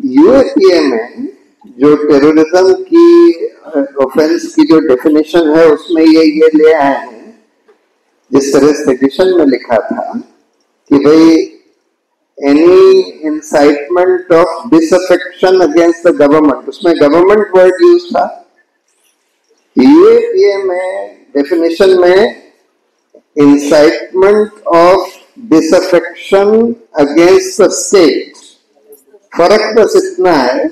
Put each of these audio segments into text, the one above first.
UAPA में जो terrorism की ऑफेंस की जो डेफिनेशन है उसमें ये ले आए हैं, जिस तरह सेडिशन में लिखा था कि भाई any incitement of disaffection against the government, उसमें गवर्नमेंट वर्ड यूज था। यूएपीए में डेफिनेशन में incitement of disaffection against the state, फर्क बस इतना है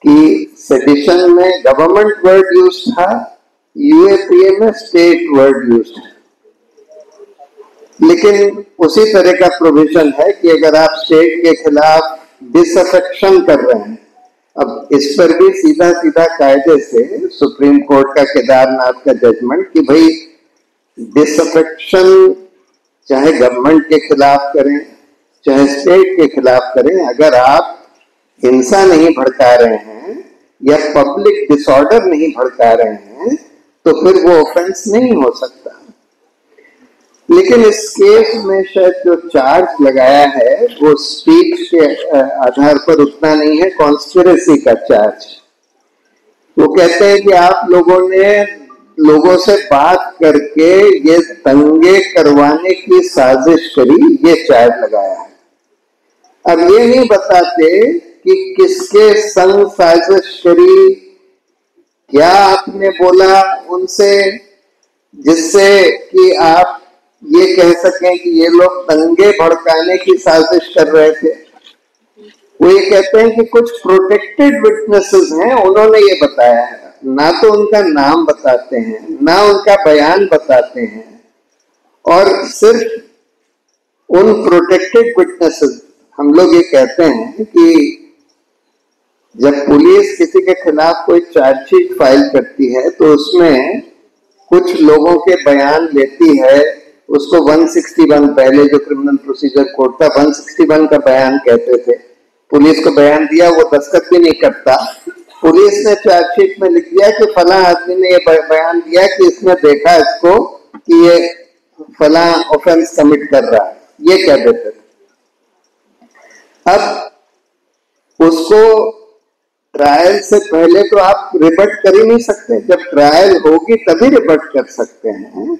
कि सेडिशन में गवर्नमेंट वर्ड यूज था, यूएपीए में स्टेट वर्ड यूज था। लेकिन उसी तरह का प्रोविजन है कि अगर आप स्टेट के खिलाफ डिसअफेक्शन कर रहे हैं, अब इस पर भी सीधा सीधा कायदे से सुप्रीम कोर्ट का केदारनाथ का जजमेंट कि भाई डिसअफेक्शन चाहे गवर्नमेंट के खिलाफ करें चाहे स्टेट के खिलाफ करें, अगर आप हिंसा नहीं भड़का रहे हैं या पब्लिक डिसऑर्डर नहीं भड़का रहे हैं तो फिर वो ऑफेंस नहीं हो सकता। लेकिन इस केस में शायद जो चार्ज लगाया है वो स्पीच के आधार पर उतना नहीं है, कॉन्स्पिरेसी का चार्ज। वो कहते हैं कि आप लोगों ने लोगों से बात करके ये दंगे करवाने की साजिश करी, ये चार्ज लगाया है। अब ये नहीं बताते कि किसके संग साजिश करी, क्या आपने बोला उनसे जिससे कि आप ये कह सकें कि ये लोग दंगे भड़काने की साजिश कर रहे थे। वो ये कहते हैं कि कुछ प्रोटेक्टेड विटनेसेस हैं, उन्होंने ये बताया है, ना तो उनका नाम बताते हैं ना उनका बयान बताते हैं, और सिर्फ उन प्रोटेक्टेड विटनेसेस, हम लोग ये कहते हैं कि जब पुलिस किसी के खिलाफ कोई चार्जशीट फाइल करती है तो उसमें कुछ लोगों के बयान लेती है, उसको 161, पहले जो क्रिमिनल प्रोसीजर कोड था 161 का बयान कहते थे। पुलिस को बयान दिया, वो दस्तखत भी नहीं करता, पुलिस ने चार्जशीट में लिख दिया कि फला आदमी ने ये बयान दिया कि इसने देखा इसको कि ये फला ऑफेंस कमिट कर रहा है, ये कह देते थे। अब उसको ट्रायल से पहले तो आप रिबट कर ही नहीं सकते, जब ट्रायल होगी तभी रिबट कर सकते हैं।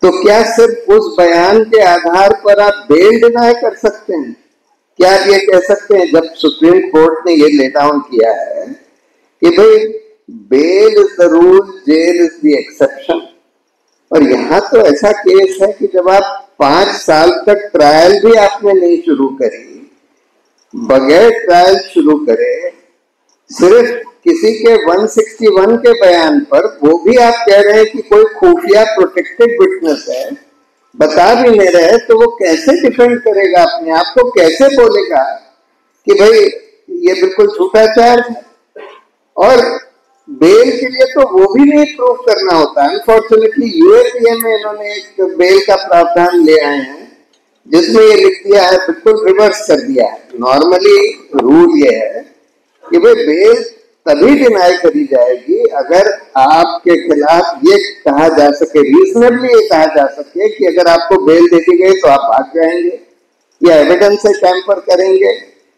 तो क्या सिर्फ उस बयान के आधार पर आप बेल डिनाई कर सकते हैं? क्या आप ये कह सकते हैं, जब सुप्रीम कोर्ट ने ये ले डाउन किया है कि भाई bail is the rule, jail is the exception, और यहां तो ऐसा केस है कि जब आप 5 साल तक ट्रायल भी आपने नहीं शुरू करी, बगैर ट्रायल शुरू करे, सिर्फ किसी के 161 के बयान पर, वो भी आप कह रहे हैं कि कोई खुफिया प्रोटेक्टेड विटनेस है, बता भी नहीं रहे, तो वो कैसे डिफेंड करेगा अपने आप को, कैसे बोलेगा कि भाई ये बिल्कुल झूठा चार्ज है? और बेल के लिए तो वो भी नहीं प्रूव करना होता। अनफॉर्चुनेटली यूएपीए में इन्होंने एक बेल का प्रावधान ले आए हैं जिसमें ये लिख दिया है, बिल्कुल रिवर्स कर दिया है। नॉर्मली रूल ये है कि भाई बेल तभी डिनाई करी जाएगी अगर आपके खिलाफ ये कहा जा सके, रीजनेबली ये कहा जा सके कि अगर आपको बेल दे दी गई तो आप भाग जाएंगे या एविडेंस से टैंपर करेंगे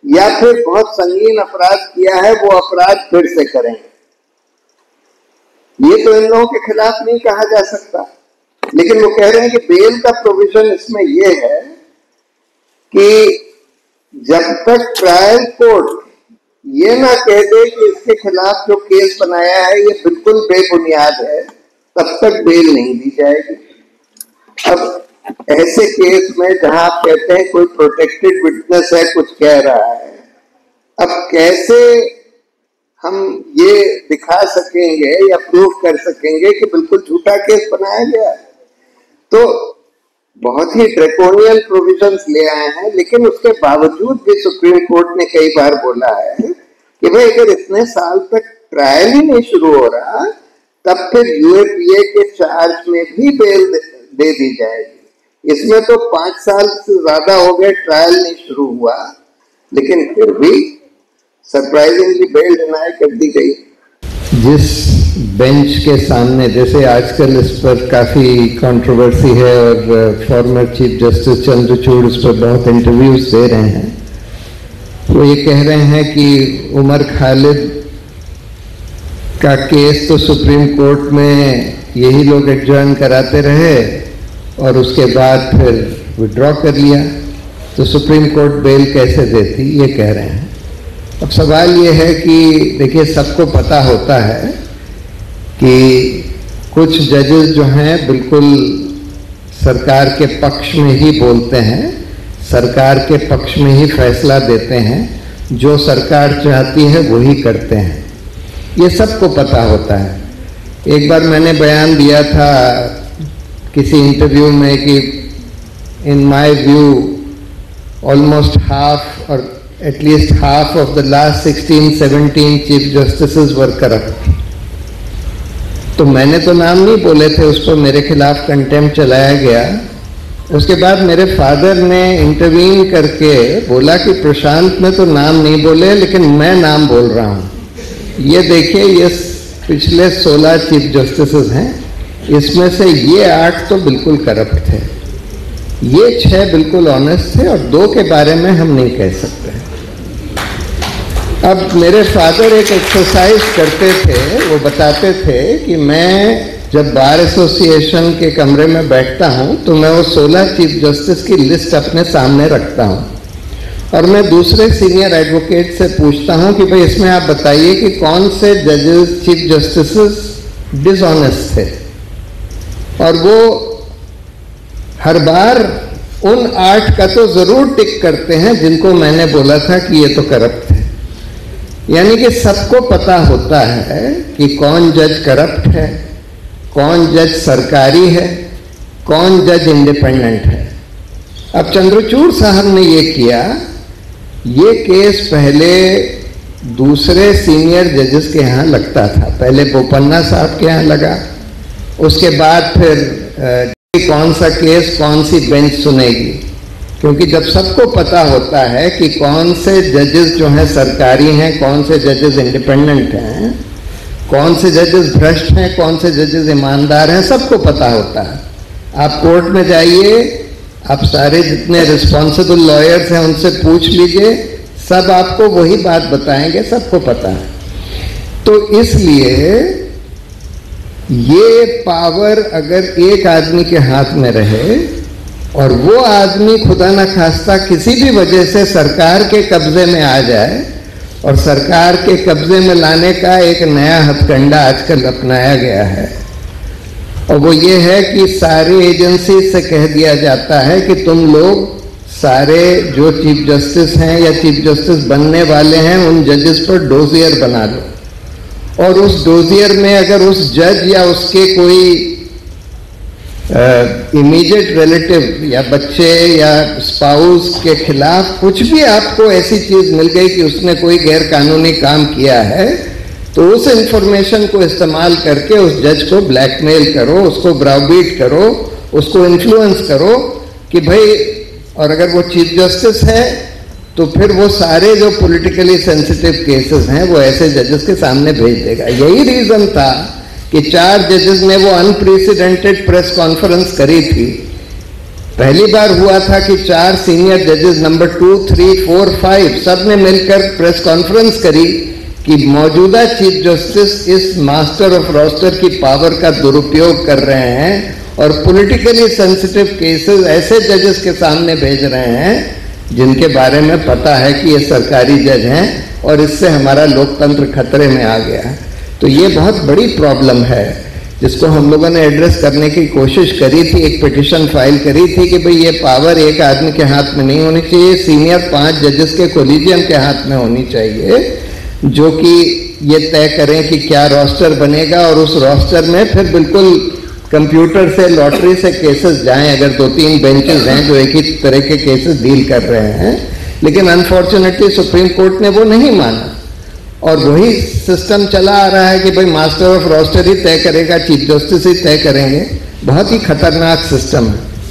या फिर बहुत संगीन अपराध किया है वो अपराध फिर से करेंगे। ये तो इन लोगों के खिलाफ नहीं कहा जा सकता। लेकिन वो कह रहे हैं कि बेल का प्रोविजन इसमें ये है कि जब तक ट्रायल कोर्ट ये ना कह दे कि इसके खिलाफ जो केस बनाया है ये बिल्कुल बेबुनियाद है, तब तक बेल नहीं दी जाएगी। अब ऐसे केस में जहां आप कहते हैं कोई प्रोटेक्टेड विटनेस है, कुछ कह रहा है, अब कैसे हम ये दिखा सकेंगे या प्रूव कर सकेंगे कि बिल्कुल झूठा केस बनाया गया? तो बहुत ही ड्रैकोनियन प्रोविजंस ले आए हैं। लेकिन उसके बावजूद भी सुप्रीम कोर्ट ने कई बार बोला है कि भाई अगर इतने साल तक ट्रायल ही नहीं शुरू हो रहा तब फिर यूएपीए के चार्ज में भी बेल दे दी जाएगी। इसमें तो 5 साल से ज्यादा हो गए, ट्रायल नहीं शुरू हुआ, लेकिन फिर भी सरप्राइजिंगली बेल डिनाई कर दी गई। जिस बेंच के सामने, जैसे आजकल इस पर काफ़ी कंट्रोवर्सी है और फॉर्मर चीफ जस्टिस चंद्रचूड़ इस पर बहुत इंटरव्यूज दे रहे हैं, वो ये कह रहे हैं कि उमर खालिद का केस तो सुप्रीम कोर्ट में यही लोग एडजॉर्न कराते रहे और उसके बाद फिर विड्रॉ कर लिया, तो सुप्रीम कोर्ट बेल कैसे देती, ये कह रहे हैं। अब सवाल ये है कि देखिए, सबको पता होता है कि कुछ जजेस जो हैं बिल्कुल सरकार के पक्ष में ही बोलते हैं, सरकार के पक्ष में ही फैसला देते हैं, जो सरकार चाहती है वही करते हैं, ये सबको पता होता है। एक बार मैंने बयान दिया था किसी इंटरव्यू में कि in my view almost half और at least half of the last 16-17 chief justices were corrupt. तो मैंने तो नाम नहीं बोले थे, उस पर मेरे खिलाफ कंटेम्प्ट चलाया गया। उसके बाद मेरे फादर ने इंटरवीन करके बोला कि प्रशांत ने तो नाम नहीं बोले लेकिन मैं नाम बोल रहा हूँ, ये देखिए ये पिछले 16 चीफ जस्टिसेस हैं, इसमें से ये 8 तो बिल्कुल करप्ट थे, ये 6 बिल्कुल ऑनेस्ट थे और 2 के बारे में हम नहीं कह सकते। अब मेरे फादर एक एक्सरसाइज करते थे, वो बताते थे कि मैं जब बार एसोसिएशन के कमरे में बैठता हूं तो मैं वो 16 चीफ जस्टिस की लिस्ट अपने सामने रखता हूं और मैं दूसरे सीनियर एडवोकेट से पूछता हूं कि भाई इसमें आप बताइए कि कौन से जजेस चीफ जस्टिस डिसऑनेस्ट थे, और वो हर बार उन 8 का तो जरूर टिक करते हैं जिनको मैंने बोला था कि ये तो करप्ट थे। यानी कि सबको पता होता है कि कौन जज करप्ट है, कौन जज सरकारी है, कौन जज इंडिपेंडेंट है। अब चंद्रचूड़ साहब ने ये किया, ये केस पहले दूसरे सीनियर जजेस के यहाँ लगता था, पहले बोपन्ना साहब के यहाँ लगा, उसके बाद फिर कौन सा केस कौन सी बेंच सुनेगी, क्योंकि जब सबको पता होता है कि कौन से जजेस जो हैं सरकारी हैं, कौन से जजेस इंडिपेंडेंट हैं, कौन से जजेस भ्रष्ट हैं, कौन से जजेस ईमानदार हैं, सबको पता होता है। आप कोर्ट में जाइए, आप सारे जितने रिस्पॉन्सिबल लॉयर्स हैं उनसे पूछ लीजिए, सब आपको वही बात बताएंगे, सबको पता है। तो इसलिए ये पावर अगर एक आदमी के हाथ में रहे और वो आदमी खुदा न खास्ता किसी भी वजह से सरकार के कब्जे में आ जाए, और सरकार के कब्जे में लाने का एक नया हथकंडा आजकल अपनाया गया है, और वो ये है कि सारी एजेंसी से कह दिया जाता है कि तुम लोग सारे जो चीफ जस्टिस हैं या चीफ जस्टिस बनने वाले हैं उन जजेस पर डोजियर बना लो, और उस डोजियर में अगर उस जज या उसके कोई इमीडिएट रिलेटिव या बच्चे या स्पाउस के खिलाफ कुछ भी आपको ऐसी चीज मिल गई कि उसने कोई गैर कानूनी काम किया है, तो उस इंफॉर्मेशन को इस्तेमाल करके उस जज को ब्लैकमेल करो, उसको ब्राउबीट करो, उसको इन्फ्लुएंस करो कि भाई, और अगर वो चीफ जस्टिस है तो फिर वो सारे जो पॉलिटिकली सेंसिटिव केसेस हैं वो ऐसे जजेस के सामने भेज देगा। यही रीजन था कि 4 जजेस ने वो अनप्रेसिडेंटेड प्रेस कॉन्फ्रेंस करी थी। पहली बार हुआ था कि 4 सीनियर जजेस नंबर 2, 3, 4, 5 सब ने मिलकर प्रेस कॉन्फ्रेंस करी कि मौजूदा चीफ जस्टिस इस मास्टर ऑफ रोस्टर की पावर का दुरुपयोग कर रहे हैं और पॉलिटिकली सेंसिटिव केसेस ऐसे जजेस के सामने भेज रहे हैं जिनके बारे में पता है कि ये सरकारी जज हैं और इससे हमारा लोकतंत्र खतरे में आ गया है। तो ये बहुत बड़ी प्रॉब्लम है जिसको हम लोगों ने एड्रेस करने की कोशिश करी थी, एक पिटिशन फाइल करी थी कि भाई ये पावर एक आदमी के हाथ में नहीं होनी चाहिए, सीनियर 5 जजेस के कोलिजियम के हाथ में होनी चाहिए, जो कि ये तय करें कि क्या रोस्टर बनेगा और उस रोस्टर में फिर बिल्कुल कंप्यूटर से लॉटरी से केसेस जाएं, अगर 2-3 बेंचेस हैं जो एक ही तरह के केसेस डील कर रहे हैं। लेकिन अनफॉर्चुनेटली सुप्रीम कोर्ट ने वो नहीं माना और वही सिस्टम चला आ रहा है कि भाई मास्टर ऑफ रोस्टर ही तय करेगा, चीफ जस्टिस ही तय करेंगे। बहुत ही खतरनाक सिस्टम है।